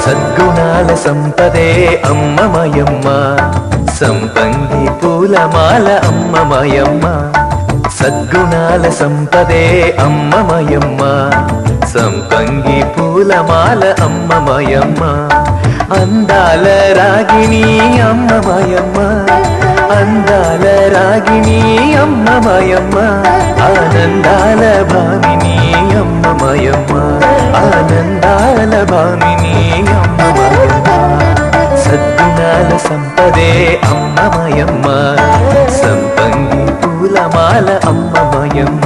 సద్గుణాల సంపదే అమ్మమయమ్మ సంపంగి పూలమాల అమ్మమయమ్మ సద్గుణాల సంపదే అమ్మమయమ్మ సంపంగి పూలమాల అమ్మమయమ్మ అందాల రాగిణి అమ్మమయమ్మ అందాల రాగిణి అమ్మమయమ్మ ఆనందాల భామిని అమ్మమయమ్మ ఆనందాల భామిని అమ్మమయమ్మ సద్గుణాల సంపదే అమ్మమయమ్మ సంపంగి పూలమాల అమ్మమయమ్మ